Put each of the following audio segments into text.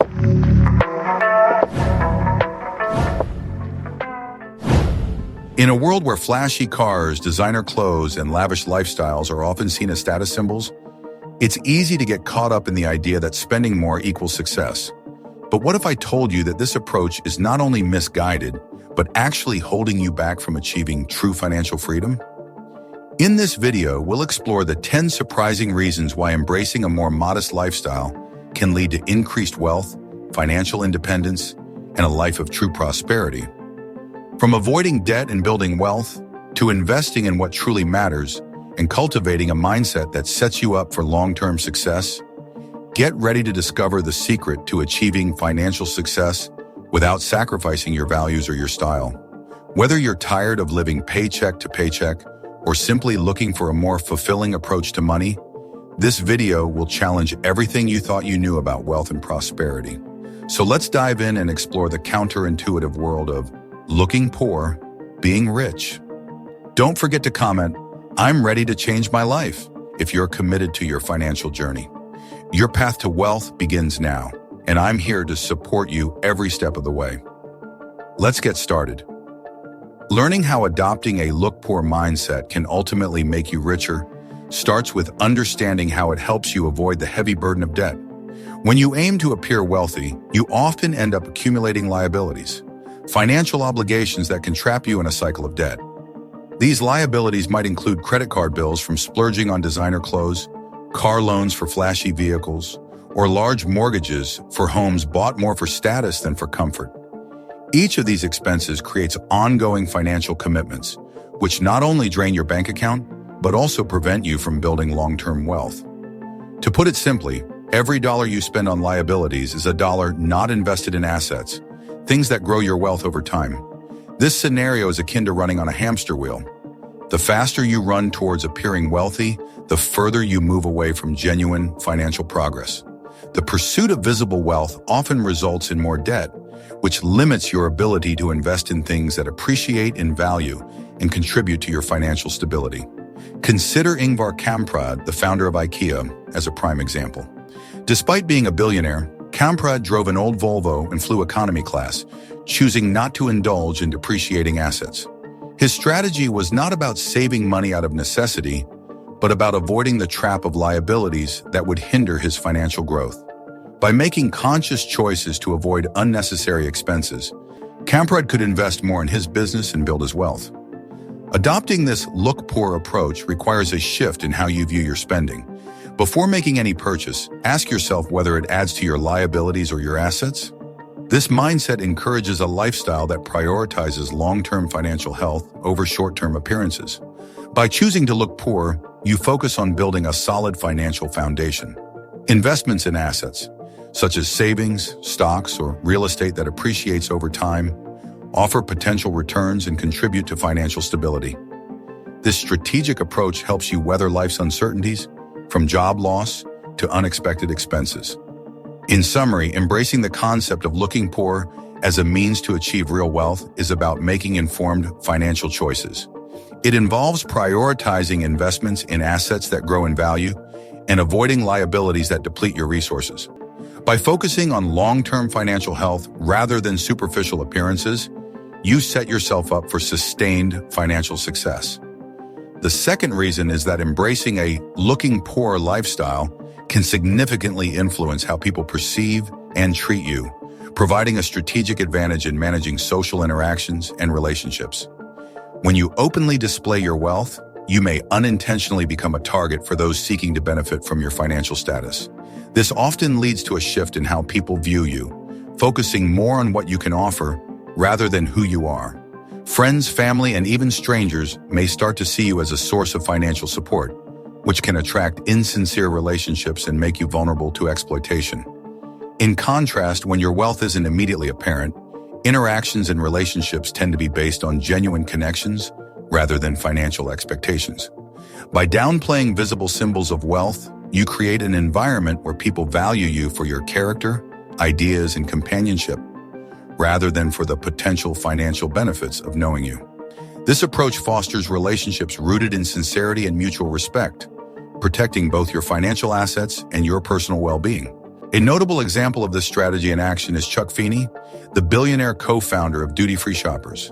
In a world where flashy cars, designer clothes, and lavish lifestyles are often seen as status symbols, it's easy to get caught up in the idea that spending more equals success. But what if I told you that this approach is not only misguided, but actually holding you back from achieving true financial freedom? In this video, we'll explore the 10 surprising reasons why embracing a more modest lifestyle can lead to increased wealth, financial independence, and a life of true prosperity. From avoiding debt and building wealth, to investing in what truly matters and cultivating a mindset that sets you up for long-term success, get ready to discover the secret to achieving financial success without sacrificing your values or your style. Whether you're tired of living paycheck to paycheck or simply looking for a more fulfilling approach to money, this video will challenge everything you thought you knew about wealth and prosperity. So let's dive in and explore the counterintuitive world of looking poor, being rich. Don't forget to comment, "I'm ready to change my life," if you're committed to your financial journey. Your path to wealth begins now, and I'm here to support you every step of the way. Let's get started. Learning how adopting a look poor mindset can ultimately make you richer starts with understanding how it helps you avoid the heavy burden of debt. When you aim to appear wealthy, you often end up accumulating liabilities, financial obligations that can trap you in a cycle of debt. These liabilities might include credit card bills from splurging on designer clothes, car loans for flashy vehicles, or large mortgages for homes bought more for status than for comfort. Each of these expenses creates ongoing financial commitments, which not only drain your bank account, but also prevent you from building long-term wealth. To put it simply, every dollar you spend on liabilities is a dollar not invested in assets, things that grow your wealth over time. This scenario is akin to running on a hamster wheel. The faster you run towards appearing wealthy, the further you move away from genuine financial progress. The pursuit of visible wealth often results in more debt, which limits your ability to invest in things that appreciate in value and contribute to your financial stability. Consider Ingvar Kamprad, the founder of IKEA, as a prime example. Despite being a billionaire, Kamprad drove an old Volvo and flew economy class, choosing not to indulge in depreciating assets. His strategy was not about saving money out of necessity, but about avoiding the trap of liabilities that would hinder his financial growth. By making conscious choices to avoid unnecessary expenses, Kamprad could invest more in his business and build his wealth. Adopting this look poor approach requires a shift in how you view your spending. Before making any purchase, ask yourself whether it adds to your liabilities or your assets. This mindset encourages a lifestyle that prioritizes long-term financial health over short-term appearances. By choosing to look poor, you focus on building a solid financial foundation. Investments in assets, such as savings, stocks, or real estate that appreciates over time, offer potential returns and contribute to financial stability. This strategic approach helps you weather life's uncertainties, from job loss to unexpected expenses. In summary, embracing the concept of looking poor as a means to achieve real wealth is about making informed financial choices. It involves prioritizing investments in assets that grow in value and avoiding liabilities that deplete your resources. By focusing on long-term financial health rather than superficial appearances, you set yourself up for sustained financial success. The second reason is that embracing a looking poor lifestyle can significantly influence how people perceive and treat you, providing a strategic advantage in managing social interactions and relationships. When you openly display your wealth, you may unintentionally become a target for those seeking to benefit from your financial status. This often leads to a shift in how people view you, focusing more on what you can offer rather than who you are. Friends, family, and even strangers may start to see you as a source of financial support, which can attract insincere relationships and make you vulnerable to exploitation. In contrast, when your wealth isn't immediately apparent, interactions and relationships tend to be based on genuine connections rather than financial expectations. By downplaying visible symbols of wealth, you create an environment where people value you for your character, ideas, and companionship, rather than for the potential financial benefits of knowing you. This approach fosters relationships rooted in sincerity and mutual respect, protecting both your financial assets and your personal well-being. A notable example of this strategy in action is Chuck Feeney, the billionaire co-founder of duty-free shoppers.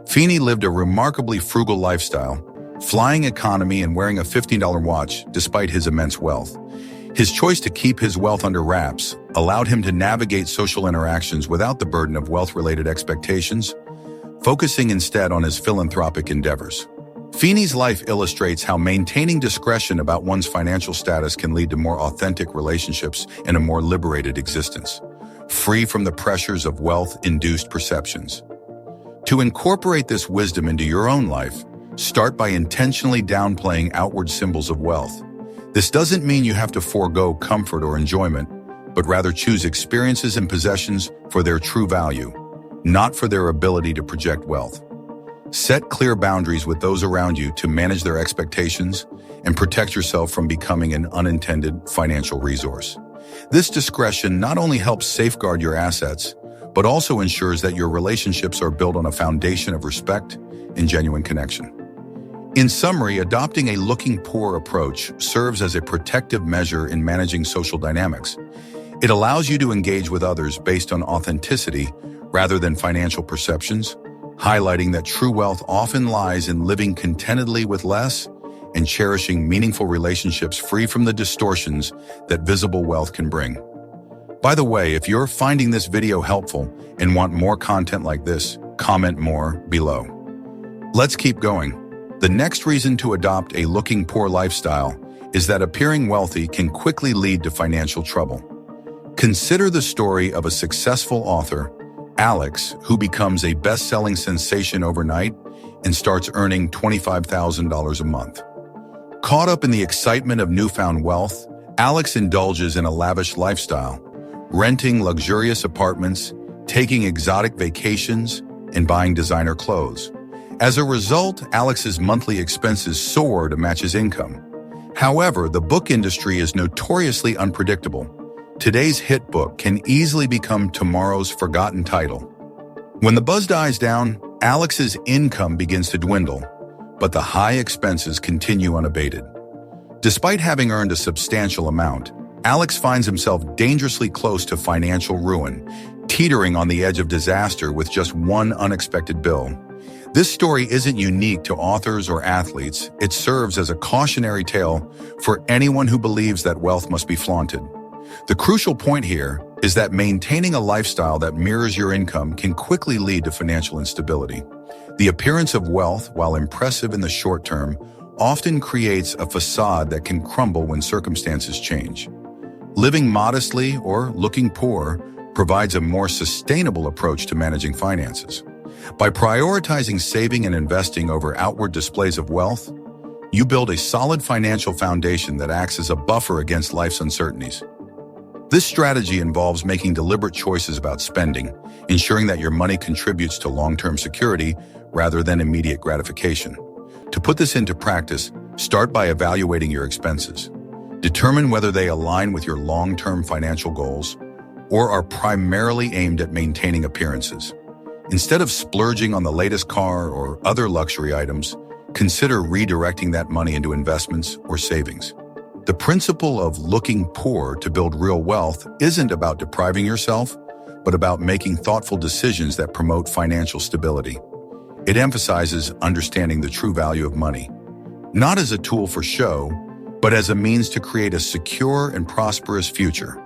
Feeney lived a remarkably frugal lifestyle, flying economy and wearing a $15 watch despite his immense wealth. His choice to keep his wealth under wraps allowed him to navigate social interactions without the burden of wealth-related expectations, focusing instead on his philanthropic endeavors. Feeney's life illustrates how maintaining discretion about one's financial status can lead to more authentic relationships and a more liberated existence, free from the pressures of wealth-induced perceptions. To incorporate this wisdom into your own life, start by intentionally downplaying outward symbols of wealth. This doesn't mean you have to forego comfort or enjoyment, but rather choose experiences and possessions for their true value, not for their ability to project wealth. Set clear boundaries with those around you to manage their expectations and protect yourself from becoming an unintended financial resource. This discretion not only helps safeguard your assets, but also ensures that your relationships are built on a foundation of respect and genuine connection. In summary, adopting a looking poor approach serves as a protective measure in managing social dynamics. It allows you to engage with others based on authenticity rather than financial perceptions, highlighting that true wealth often lies in living contentedly with less and cherishing meaningful relationships free from the distortions that visible wealth can bring. By the way, if you're finding this video helpful and want more content like this, comment more below. Let's keep going. The next reason to adopt a looking poor lifestyle is that appearing wealthy can quickly lead to financial trouble. Consider the story of a successful author, Alex, who becomes a best-selling sensation overnight and starts earning $25,000 a month. Caught up in the excitement of newfound wealth, Alex indulges in a lavish lifestyle, renting luxurious apartments, taking exotic vacations, and buying designer clothes. As a result, Alex's monthly expenses soar to match his income. However, the book industry is notoriously unpredictable. Today's hit book can easily become tomorrow's forgotten title. When the buzz dies down, Alex's income begins to dwindle, but the high expenses continue unabated. Despite having earned a substantial amount, Alex finds himself dangerously close to financial ruin, teetering on the edge of disaster with just one unexpected bill. This story isn't unique to authors or athletes. It serves as a cautionary tale for anyone who believes that wealth must be flaunted. The crucial point here is that maintaining a lifestyle that mirrors your income can quickly lead to financial instability. The appearance of wealth, while impressive in the short term, often creates a facade that can crumble when circumstances change. Living modestly or looking poor provides a more sustainable approach to managing finances. By prioritizing saving and investing over outward displays of wealth, you build a solid financial foundation that acts as a buffer against life's uncertainties. This strategy involves making deliberate choices about spending, ensuring that your money contributes to long-term security rather than immediate gratification. To put this into practice, start by evaluating your expenses. Determine whether they align with your long-term financial goals or are primarily aimed at maintaining appearances. Instead of splurging on the latest car or other luxury items, consider redirecting that money into investments or savings. The principle of looking poor to build real wealth isn't about depriving yourself, but about making thoughtful decisions that promote financial stability. It emphasizes understanding the true value of money, not as a tool for show, but as a means to create a secure and prosperous future.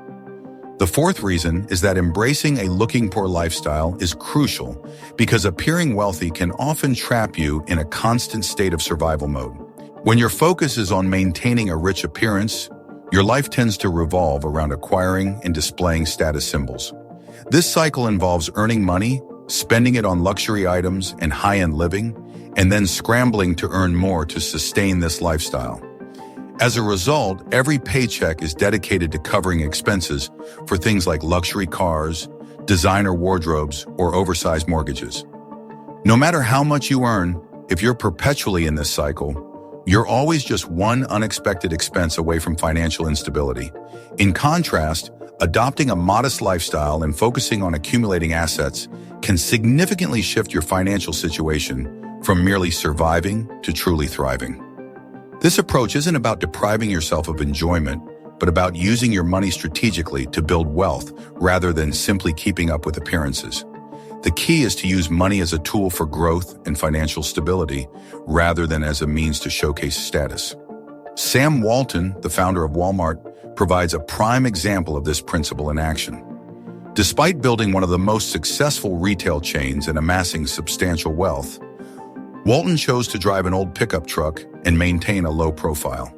The fourth reason is that embracing a looking poor lifestyle is crucial because appearing wealthy can often trap you in a constant state of survival mode. When your focus is on maintaining a rich appearance, your life tends to revolve around acquiring and displaying status symbols. This cycle involves earning money, spending it on luxury items and high-end living, and then scrambling to earn more to sustain this lifestyle. As a result, every paycheck is dedicated to covering expenses for things like luxury cars, designer wardrobes, or oversized mortgages. No matter how much you earn, if you're perpetually in this cycle, you're always just one unexpected expense away from financial instability. In contrast, adopting a modest lifestyle and focusing on accumulating assets can significantly shift your financial situation from merely surviving to truly thriving. This approach isn't about depriving yourself of enjoyment, but about using your money strategically to build wealth rather than simply keeping up with appearances. The key is to use money as a tool for growth and financial stability rather than as a means to showcase status. Sam Walton, the founder of Walmart, provides a prime example of this principle in action. Despite building one of the most successful retail chains and amassing substantial wealth, Walton chose to drive an old pickup truck and maintain a low profile.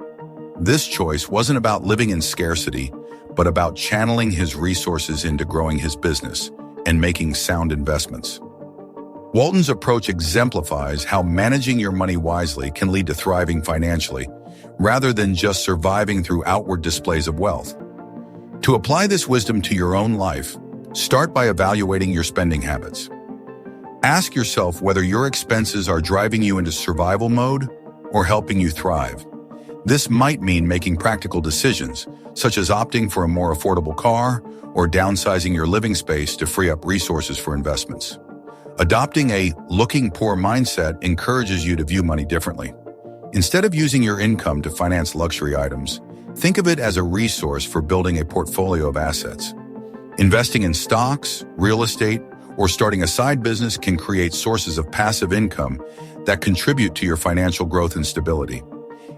This choice wasn't about living in scarcity, but about channeling his resources into growing his business and making sound investments. Walton's approach exemplifies how managing your money wisely can lead to thriving financially, rather than just surviving through outward displays of wealth. To apply this wisdom to your own life, start by evaluating your spending habits. Ask yourself whether your expenses are driving you into survival mode or helping you thrive. This might mean making practical decisions, such as opting for a more affordable car or downsizing your living space to free up resources for investments. Adopting a looking poor mindset encourages you to view money differently. Instead of using your income to finance luxury items, think of it as a resource for building a portfolio of assets. Investing in stocks, real estate, or starting a side business can create sources of passive income that contribute to your financial growth and stability.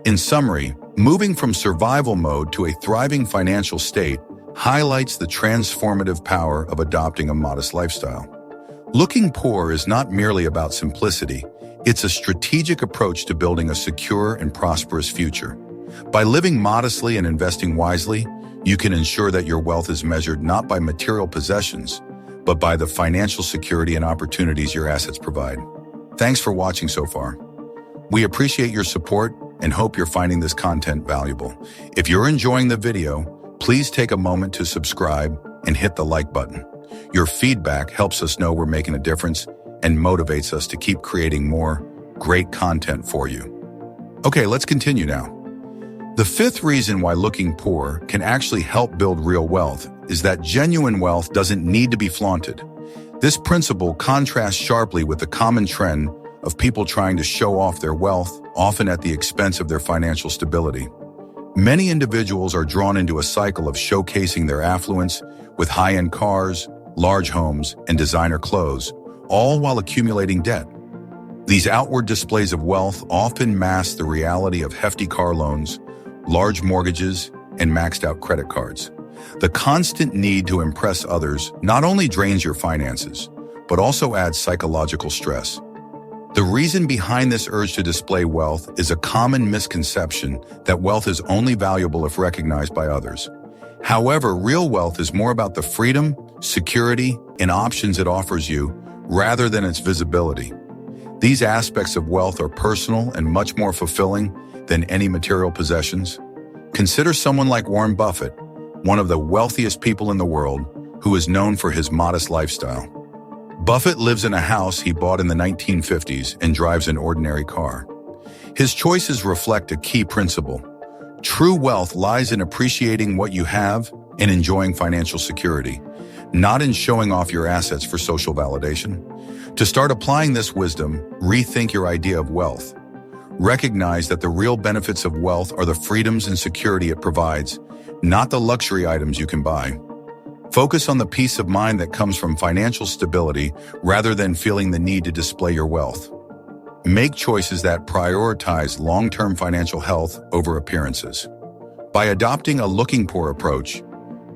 In summary, moving from survival mode to a thriving financial state highlights the transformative power of adopting a modest lifestyle. Looking poor is not merely about simplicity, it's a strategic approach to building a secure and prosperous future. By living modestly and investing wisely, you can ensure that your wealth is measured not by material possessions, but by the financial security and opportunities your assets provide. Thanks for watching so far. We appreciate your support and hope you're finding this content valuable. If you're enjoying the video, please take a moment to subscribe and hit the like button. Your feedback helps us know we're making a difference and motivates us to keep creating more great content for you. Okay, let's continue now. The fifth reason why looking poor can actually help build real wealth is that genuine wealth doesn't need to be flaunted. This principle contrasts sharply with the common trend of people trying to show off their wealth, often at the expense of their financial stability. Many individuals are drawn into a cycle of showcasing their affluence with high-end cars, large homes, and designer clothes, all while accumulating debt. These outward displays of wealth often mask the reality of hefty car loans, large mortgages, and maxed-out credit cards. The constant need to impress others not only drains your finances, but also adds psychological stress. The reason behind this urge to display wealth is a common misconception that wealth is only valuable if recognized by others. However, real wealth is more about the freedom, security, and options it offers you, rather than its visibility. These aspects of wealth are personal and much more fulfilling than any material possessions. Consider someone like Warren Buffett, one of the wealthiest people in the world, who is known for his modest lifestyle. Buffett lives in a house he bought in the 1950s and drives an ordinary car. His choices reflect a key principle. True wealth lies in appreciating what you have and enjoying financial security, not in showing off your assets for social validation. To start applying this wisdom, rethink your idea of wealth. Recognize that the real benefits of wealth are the freedoms and security it provides, not the luxury items you can buy. Focus on the peace of mind that comes from financial stability rather than feeling the need to display your wealth. Make choices that prioritize long-term financial health over appearances. By adopting a looking poor approach,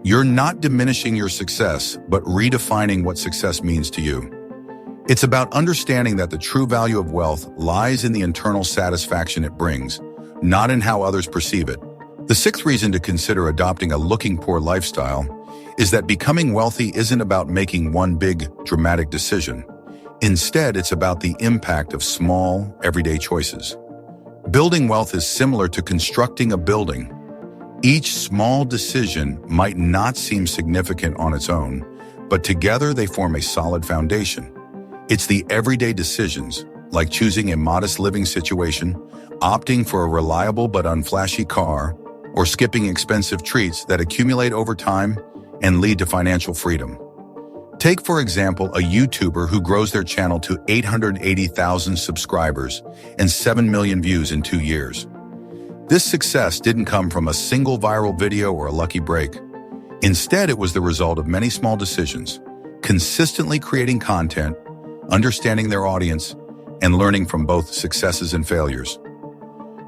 you're not diminishing your success, but redefining what success means to you. It's about understanding that the true value of wealth lies in the internal satisfaction it brings, not in how others perceive it. The sixth reason to consider adopting a looking poor lifestyle is that becoming wealthy isn't about making one big, dramatic decision. Instead, it's about the impact of small, everyday choices. Building wealth is similar to constructing a building. Each small decision might not seem significant on its own, but together they form a solid foundation. It's the everyday decisions, like choosing a modest living situation, opting for a reliable but unflashy car, or skipping expensive treats that accumulate over time and lead to financial freedom. Take, for example, a YouTuber who grows their channel to 880,000 subscribers and 7 million views in 2 years. This success didn't come from a single viral video or a lucky break. Instead, it was the result of many small decisions, consistently creating content, understanding their audience, and learning from both successes and failures.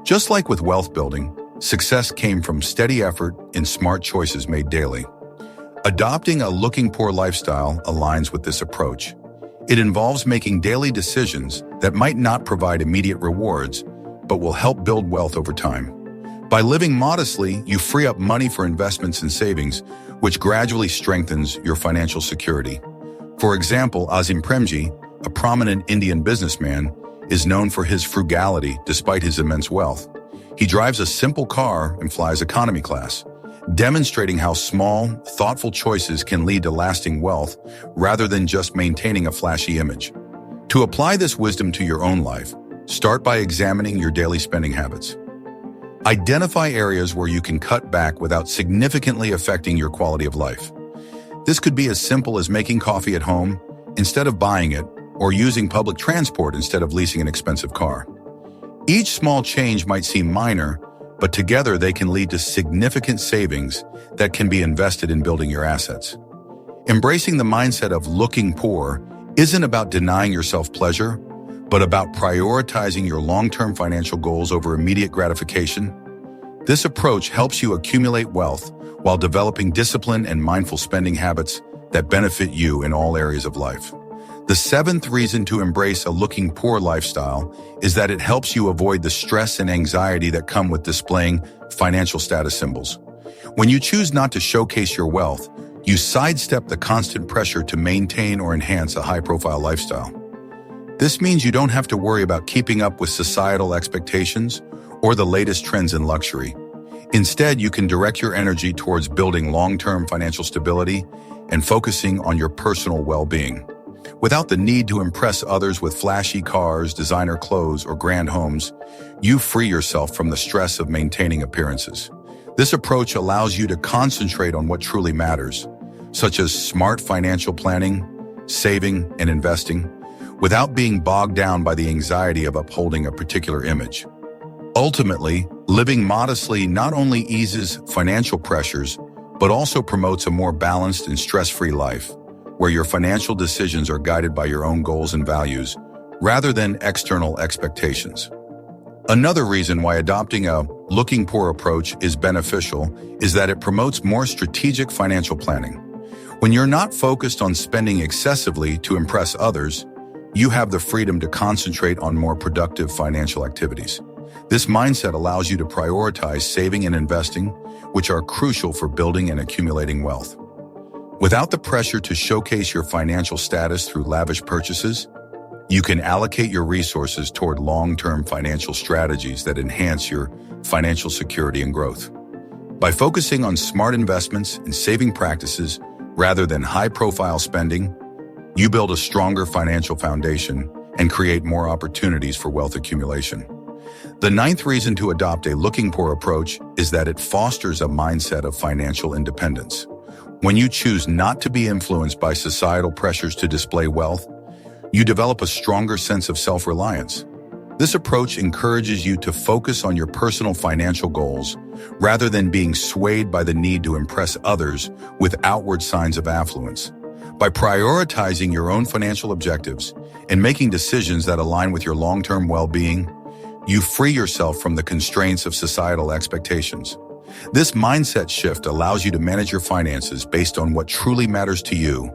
Just like with wealth building, success came from steady effort and smart choices made daily. Adopting a looking poor lifestyle aligns with this approach. It involves making daily decisions that might not provide immediate rewards, but will help build wealth over time. By living modestly, you free up money for investments and savings, which gradually strengthens your financial security. For example, Azim Premji, a prominent Indian businessman, is known for his frugality despite his immense wealth. He drives a simple car and flies economy class, demonstrating how small, thoughtful choices can lead to lasting wealth rather than just maintaining a flashy image. To apply this wisdom to your own life, start by examining your daily spending habits. Identify areas where you can cut back without significantly affecting your quality of life. This could be as simple as making coffee at home instead of buying it, or using public transport instead of leasing an expensive car. Each small change might seem minor, but together they can lead to significant savings that can be invested in building your assets. Embracing the mindset of looking poor isn't about denying yourself pleasure, but about prioritizing your long-term financial goals over immediate gratification. This approach helps you accumulate wealth while developing discipline and mindful spending habits that benefit you in all areas of life. The seventh reason to embrace a looking poor lifestyle is that it helps you avoid the stress and anxiety that come with displaying financial status symbols. When you choose not to showcase your wealth, you sidestep the constant pressure to maintain or enhance a high-profile lifestyle. This means you don't have to worry about keeping up with societal expectations or the latest trends in luxury. Instead, you can direct your energy towards building long-term financial stability and focusing on your personal well-being. Without the need to impress others with flashy cars, designer clothes, or grand homes, you free yourself from the stress of maintaining appearances. This approach allows you to concentrate on what truly matters, such as smart financial planning, saving, and investing, without being bogged down by the anxiety of upholding a particular image. Ultimately, living modestly not only eases financial pressures, but also promotes a more balanced and stress-free life, where your financial decisions are guided by your own goals and values, rather than external expectations. Another reason why adopting a looking poor approach is beneficial is that it promotes more strategic financial planning. When you're not focused on spending excessively to impress others, you have the freedom to concentrate on more productive financial activities. This mindset allows you to prioritize saving and investing, which are crucial for building and accumulating wealth. Without the pressure to showcase your financial status through lavish purchases, you can allocate your resources toward long-term financial strategies that enhance your financial security and growth. By focusing on smart investments and saving practices rather than high-profile spending, you build a stronger financial foundation and create more opportunities for wealth accumulation. The ninth reason to adopt a looking poor approach is that it fosters a mindset of financial independence. When you choose not to be influenced by societal pressures to display wealth, you develop a stronger sense of self-reliance. This approach encourages you to focus on your personal financial goals rather than being swayed by the need to impress others with outward signs of affluence. By prioritizing your own financial objectives and making decisions that align with your long-term well-being, you free yourself from the constraints of societal expectations. This mindset shift allows you to manage your finances based on what truly matters to you,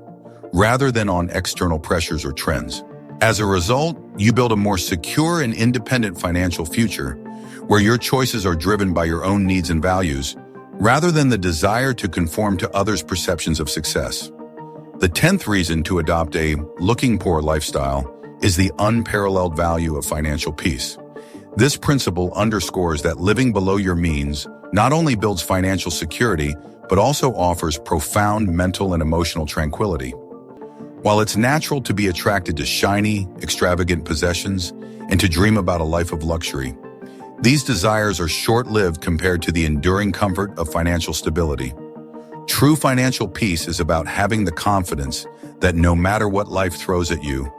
rather than on external pressures or trends. As a result, you build a more secure and independent financial future, where your choices are driven by your own needs and values, rather than the desire to conform to others' perceptions of success. The 10th reason to adopt a looking poor lifestyle is the unparalleled value of financial peace. This principle underscores that living below your means not only builds financial security, but also offers profound mental and emotional tranquility. While it's natural to be attracted to shiny, extravagant possessions and to dream about a life of luxury, these desires are short-lived compared to the enduring comfort of financial stability. True financial peace is about having the confidence that no matter what life throws at you,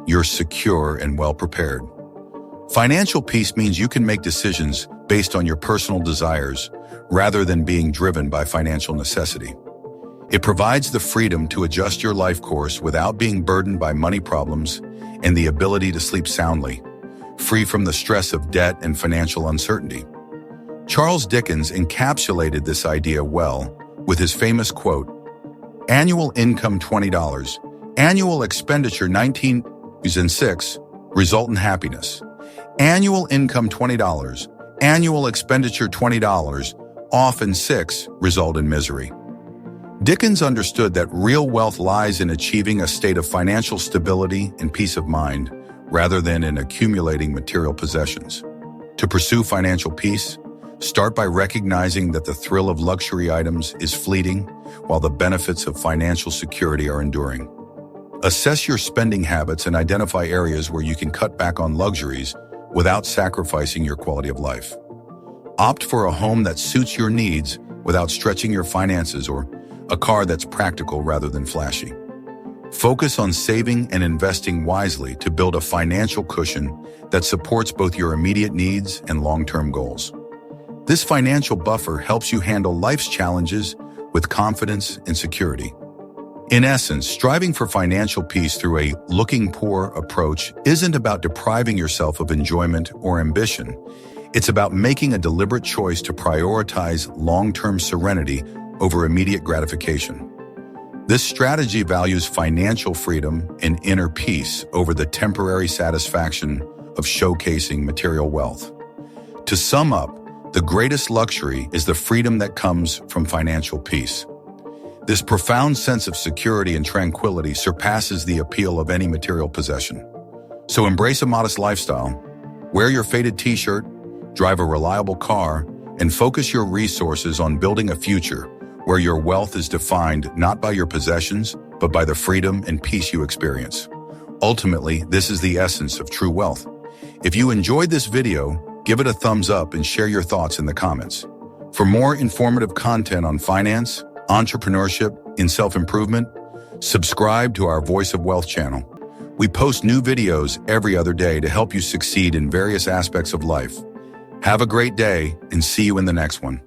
you're secure and well-prepared. Financial peace means you can make decisions based on your personal desires, rather than being driven by financial necessity. It provides the freedom to adjust your life course without being burdened by money problems and the ability to sleep soundly, free from the stress of debt and financial uncertainty. Charles Dickens encapsulated this idea well with his famous quote, "Annual income $20, annual expenditure 19.6, result in happiness. Annual income $20, annual expenditure $20, often 6, result in misery." Dickens understood that real wealth lies in achieving a state of financial stability and peace of mind, rather than in accumulating material possessions. To pursue financial peace, start by recognizing that the thrill of luxury items is fleeting, while the benefits of financial security are enduring. Assess your spending habits and identify areas where you can cut back on luxuries without sacrificing your quality of life. Opt for a home that suits your needs without stretching your finances, or a car that's practical rather than flashy. Focus on saving and investing wisely to build a financial cushion that supports both your immediate needs and long-term goals. This financial buffer helps you handle life's challenges with confidence and security. In essence, striving for financial peace through a looking poor approach isn't about depriving yourself of enjoyment or ambition. It's about making a deliberate choice to prioritize long-term serenity over immediate gratification. This strategy values financial freedom and inner peace over the temporary satisfaction of showcasing material wealth. To sum up, the greatest luxury is the freedom that comes from financial peace. This profound sense of security and tranquility surpasses the appeal of any material possession. So embrace a modest lifestyle, wear your faded t-shirt, drive a reliable car, and focus your resources on building a future where your wealth is defined not by your possessions, but by the freedom and peace you experience. Ultimately, this is the essence of true wealth. If you enjoyed this video, give it a thumbs up and share your thoughts in the comments. For more informative content on finance, entrepreneurship, and self-improvement, subscribe to our Voice of Wealth channel. We post new videos every other day to help you succeed in various aspects of life. Have a great day and see you in the next one.